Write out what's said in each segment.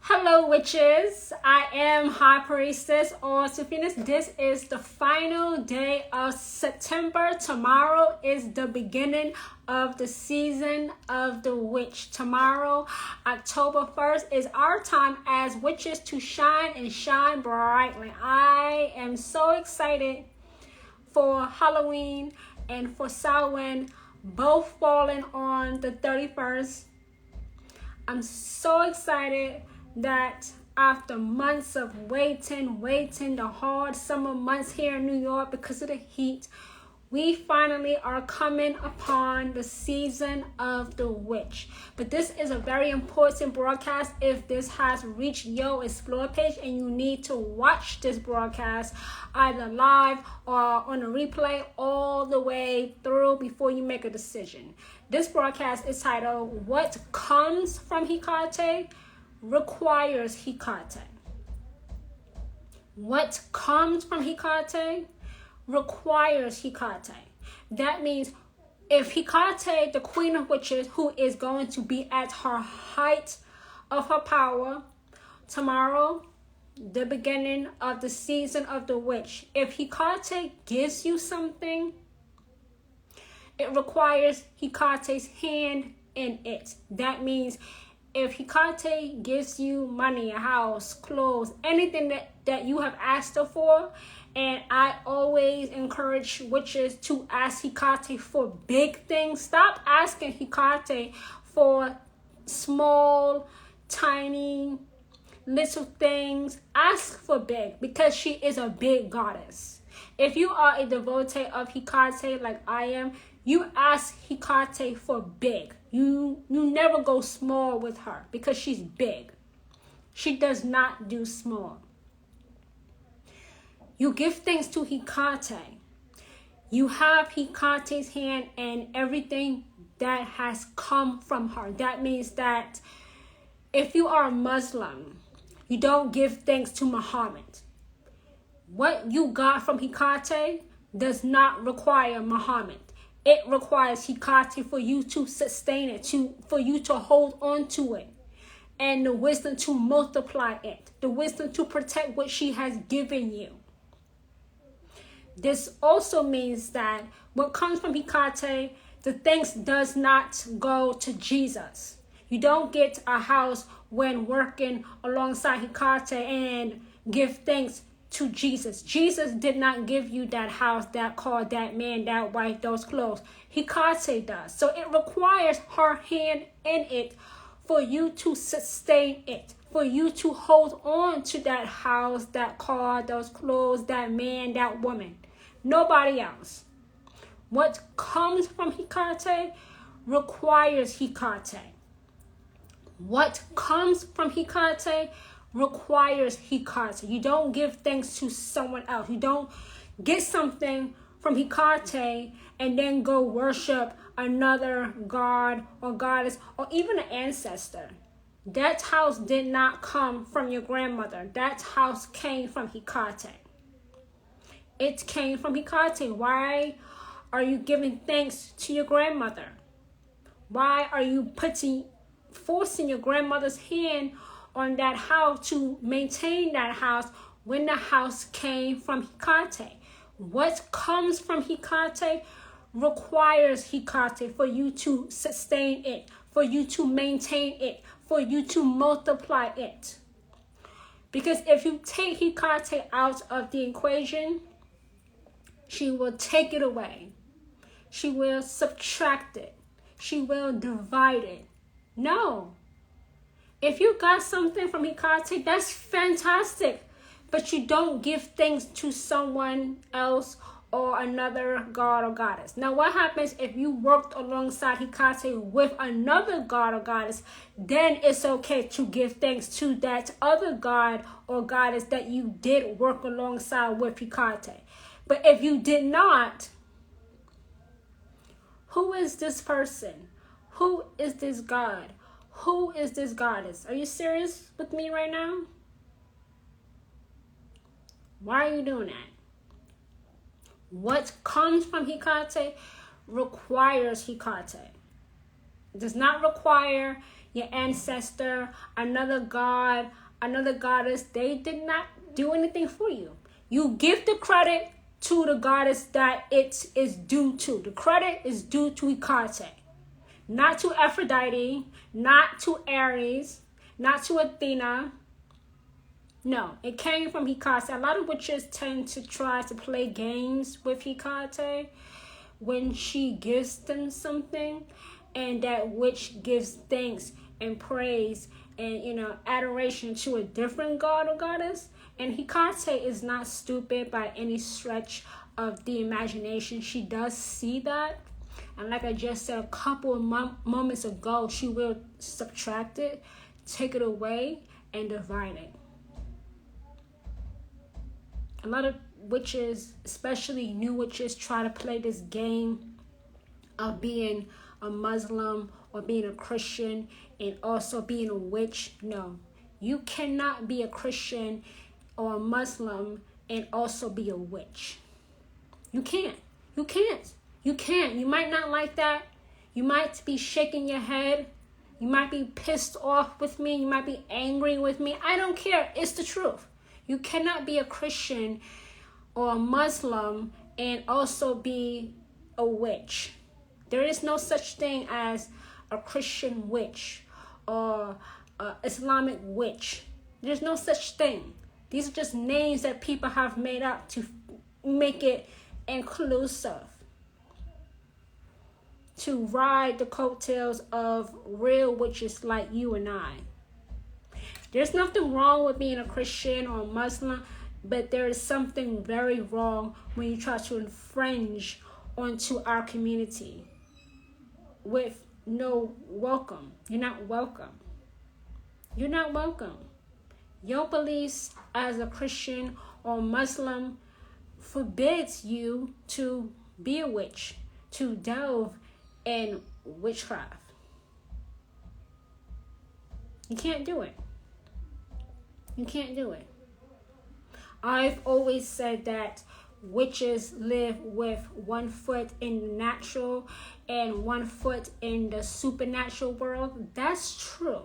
Hello, witches. I am High Priestess or Sophinus. This is the final day of September. Tomorrow is the beginning of the season of the witch. Tomorrow, October 1st, is our time as witches to shine and shine brightly. I am so excited for Halloween and for Samhain, both falling on the 31st. I'm so excited that after months of waiting the hard summer months here in New York because of the heat, we finally are coming upon the season of the witch. But this is a very important broadcast. If this has reached your Explore page and you need to watch this broadcast either live or on a replay all the way through before you make a decision. This broadcast is titled, What Comes from Hecate Requires Hecate. What comes from Hecate requires Hecate. That means if Hecate, the queen of witches, who is going to be at her height of her power tomorrow, the beginning of the season of the witch, if Hecate gives you something, it requires Hecate's hand in it. That means if Hecate gives you money, a house, clothes, anything that you have asked her for, and I always encourage witches to ask Hecate for big things. Stop asking Hecate for small, tiny, little things. Ask for big because she is a big goddess. If you are a devotee of Hecate like I am, you ask Hecate for big. You never go small with her because she's big. She does not do small. You give thanks to Hecate. You have Hecate's hand in everything that has come from her. That means that if you are a Muslim, you don't give thanks to Muhammad. What you got from Hecate does not require Muhammad. It requires Hecate for you to sustain it, for you to hold on to it, and the wisdom to multiply it, the wisdom to protect what she has given you. This also means that what comes from Hecate, the thanks does not go to Jesus. You don't get a house when working alongside Hecate and give thanks to Jesus. Jesus did not give you that house, that car, that man, that wife, those clothes. Hecate does. So it requires her hand in it for you to sustain it, for you to hold on to that house, that car, those clothes, that man, that woman. Nobody else. What comes from Hecate requires Hecate. What comes from Hecate requires Hecate. You don't give thanks to someone else. You don't get something from Hecate and then go worship another god or goddess or even an ancestor. That house did not come from your grandmother. That house came from Hecate. It came from Hecate. Why are you giving thanks to your grandmother? Why are you forcing your grandmother's hand on that house to maintain that house when the house came from Hecate? What comes from Hecate requires Hecate for you to sustain it, for you to maintain it, for you to multiply it. Because if you take Hecate out of the equation, she will take it away. She will subtract it. She will divide it. No. If you got something from Hecate, that's fantastic. But you don't give things to someone else or another god or goddess. Now, what happens if you worked alongside Hecate with another god or goddess? Then it's okay to give thanks to that other god or goddess that you did work alongside with Hecate. But if you did not, who is this person? Who is this god? Who is this goddess? Are you serious with me right now? Why are you doing that? What comes from Hecate requires Hecate. It does not require your ancestor, another god, another goddess, they did not do anything for you. You give the credit to the goddess that it is due to. The credit is due to Hecate, not to Aphrodite, not to Ares, not to Athena. No, it came from Hecate. A lot of witches tend to try to play games with Hecate when she gives them something, and that witch gives thanks and praise and adoration to a different god or goddess. And Hecate is not stupid by any stretch of the imagination. She does see that, and like I just said a couple of moments ago, she will subtract it, take it away, and divide it. A lot of witches, especially new witches, try to play this game of being a Muslim or being a Christian and also being a witch. No, you cannot be a Christian or a Muslim and also be a witch. You can't. You can't. You can't. You might not like that. You might be shaking your head. You might be pissed off with me. You might be angry with me. I don't care. It's the truth. You cannot be a Christian or a Muslim and also be a witch. There is no such thing as a Christian witch or an Islamic witch. There's no such thing. These are just names that people have made up to make it inclusive, to ride the coattails of real witches like you and I. There's nothing wrong with being a Christian or a Muslim, but there is something very wrong when you try to infringe onto our community with no welcome. You're not welcome. You're not welcome. Your beliefs as a Christian or Muslim forbids you to be a witch, to delve in witchcraft. You can't do it. You can't do it. I've always said that witches live with one foot in the natural and one foot in the supernatural world. That's true.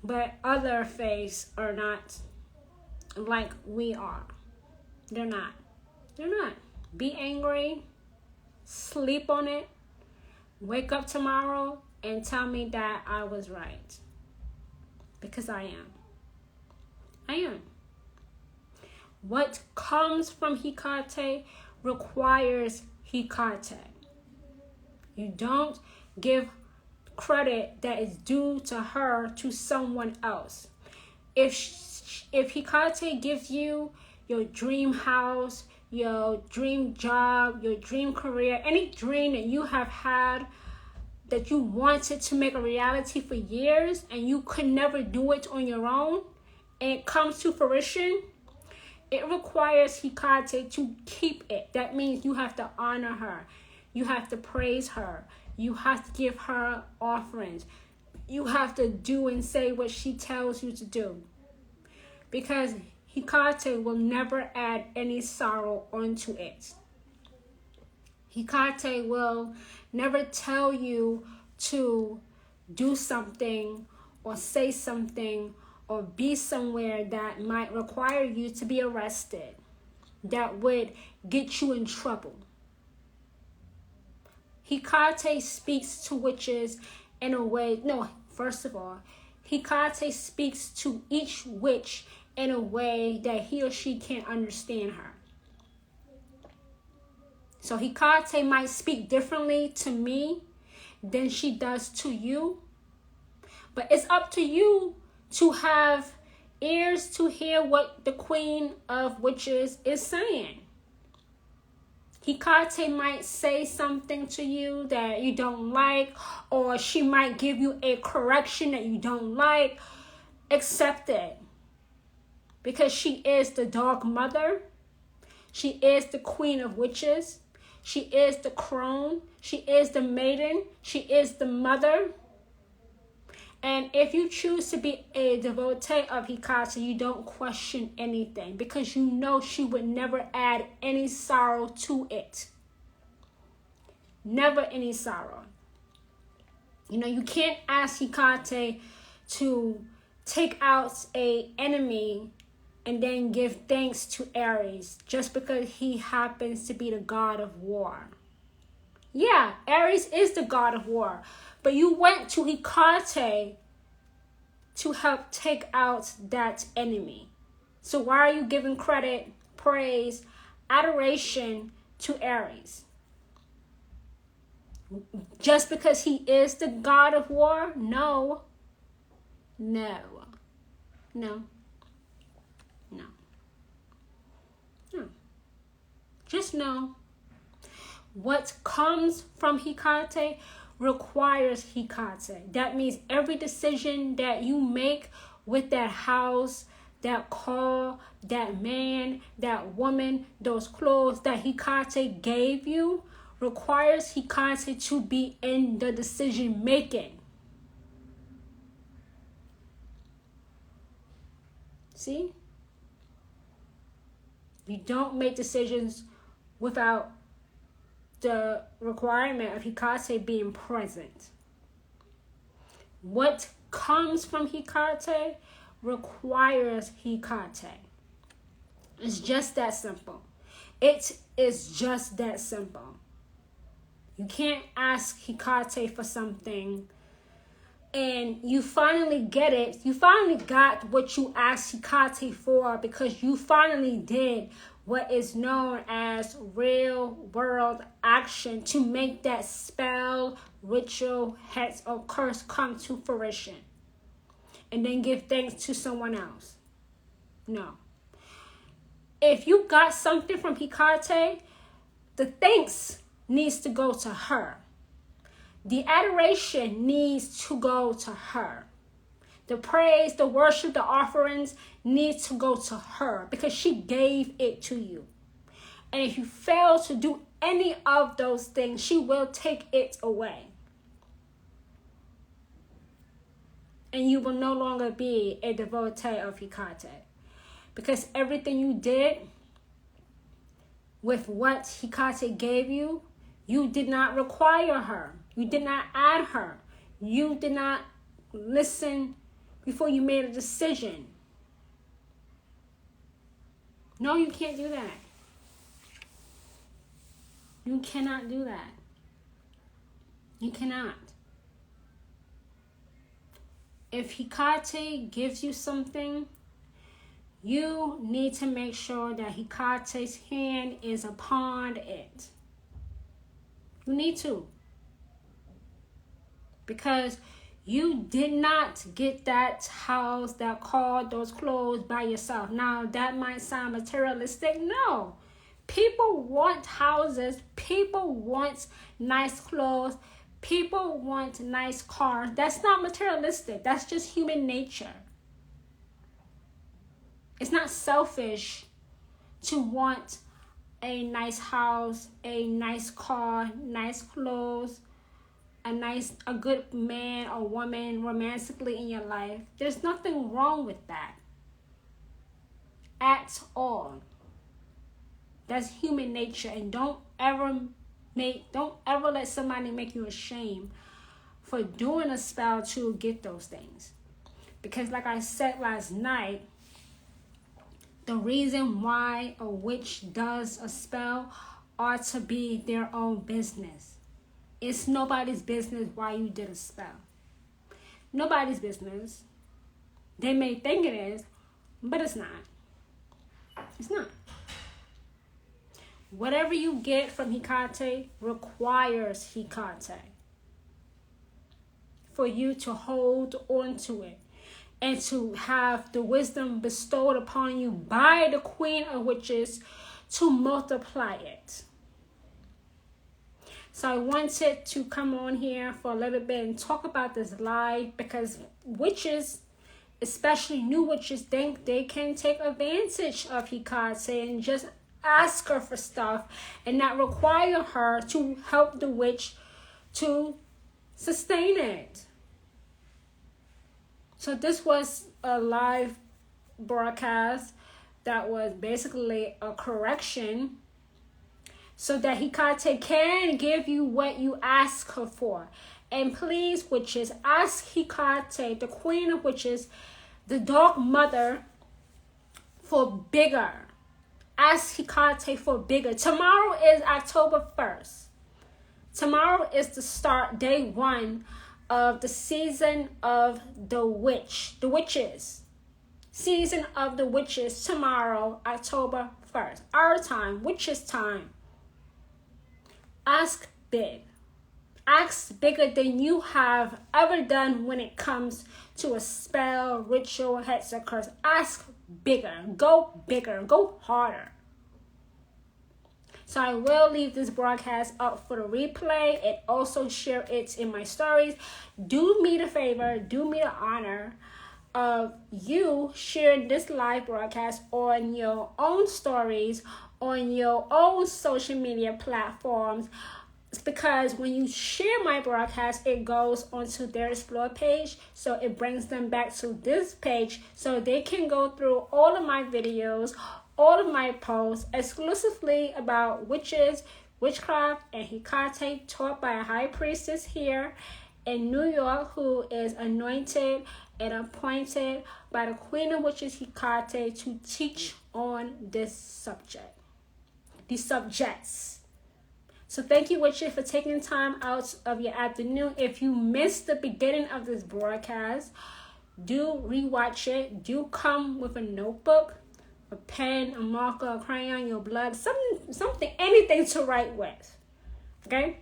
But other faiths are not like we are. They're not. They're not. Be angry, sleep on it, wake up tomorrow and tell me that I was right. Because I am. I am. What comes from Hecate requires Hecate. You don't give credit that is due to her to someone else. If Hecate gives you your dream house, your dream job, your dream career, any dream that you have had that you wanted to make a reality for years and you could never do it on your own, and it comes to fruition, it requires Hecate to keep it. That means you have to honor her. You have to praise her. You have to give her offerings. You have to do and say what she tells you to do. Because Hecate will never add any sorrow onto it. Hecate will never tell you to do something or say something or be somewhere that might require you to be arrested, that would get you in trouble. Hecate speaks to witches in a way, first of all, Hecate speaks to each witch in a way that he or she can't understand her. So Hecate might speak differently to me than she does to you. But it's up to you to have ears to hear what the Queen of Witches is saying. Hecate might say something to you that you don't like, or she might give you a correction that you don't like. Accept it. Because she is the dog mother. She is the Queen of Witches. She is the crone. She is the maiden. She is the mother. And if you choose to be a devotee of Hecate, you don't question anything because you know she would never add any sorrow to it. Never any sorrow. You can't ask Hecate to take out a enemy and then give thanks to Ares just because he happens to be the god of war. Yeah, Ares is the god of war, but you went to Hecate to help take out that enemy. So why are you giving credit, praise, adoration to Ares? Just because he is the god of war? No. No. No. No. No. Just know what comes from Hecate requires Hecate. That means every decision that you make with that house, that car, that man, that woman, those clothes that Hecate gave you requires Hecate to be in the decision making. See? You don't make decisions without the requirement of Hecate being present. What comes from Hecate requires Hecate. It's just that simple. It is just that simple. You can't ask Hecate for something and you finally get it. You finally got what you asked Hecate for because you finally did what is known as real world action to make that spell, ritual, hex, or curse come to fruition. And then give thanks to someone else. No. If you got something from Hecate, the thanks needs to go to her. The adoration needs to go to her. The praise, the worship, the offerings need to go to her because she gave it to you. And if you fail to do any of those things, she will take it away. And you will no longer be a devotee of Hecate. Because everything you did with what Hecate gave you, you did not require her. You did not add her. You did not listen before you made a decision. No, you can't do that. You cannot do that. You cannot. If Hecate gives you something, you need to make sure that Hecate's hand is upon it. You need to. Because you did not get that house, that car, those clothes by yourself. Now, that might sound materialistic. No. People want houses. People want nice clothes. People want nice cars. That's not materialistic. That's just human nature. It's not selfish to want a nice house, a nice car, nice clothes, a good man or woman romantically in your life. There's nothing wrong with that at all. That's human nature, and don't ever let somebody make you ashamed for doing a spell to get those things. Because like I said last night, the reason why a witch does a spell ought to be their own business. It's nobody's business why you did a spell. Nobody's business. They may think it is, but it's not. It's not. Whatever you get from Hecate requires Hecate for you to hold on to it and to have the wisdom bestowed upon you by the Queen of Witches to multiply it. So I wanted to come on here for a little bit and talk about this lie because witches, especially new witches, think they can take advantage of Hecate and just ask her for stuff and not require her to help the witch to sustain it. So this was a live broadcast that was basically a correction so that Hecate can give you what you ask her for. And please, witches, ask Hecate, the queen of witches, the dark mother, for bigger. Ask Hecate for bigger. Tomorrow is October 1st. Tomorrow is the start, day 1 of the season of the witches. Season of the witches tomorrow, October 1st. Our time, witches time. Ask big. Ask bigger than you have ever done when it comes to a spell, ritual, hex, or curse. Ask bigger. Go bigger. Go harder. So I will leave this broadcast up for the replay and also share it in my stories. Do me the favor, do me the honor of you sharing this live broadcast on your own stories, on your own social media platforms. It's because when you share my broadcast, it goes onto their explore page. So it brings them back to this page so they can go through all of my videos, all of my posts exclusively about witches, witchcraft, and Hecate, taught by a high priestess here in New York who is anointed and appointed by the Queen of Witches, Hecate, to teach on this subject, these subjects. So thank you, witches, for taking time out of your afternoon. If you missed the beginning of this broadcast, do rewatch it. Do come with a notebook, a pen, a marker, a crayon, your blood, something, anything to write with. Okay?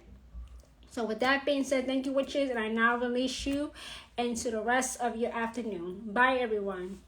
So with that being said, thank you, witches, and I now release you into the rest of your afternoon. Bye, everyone.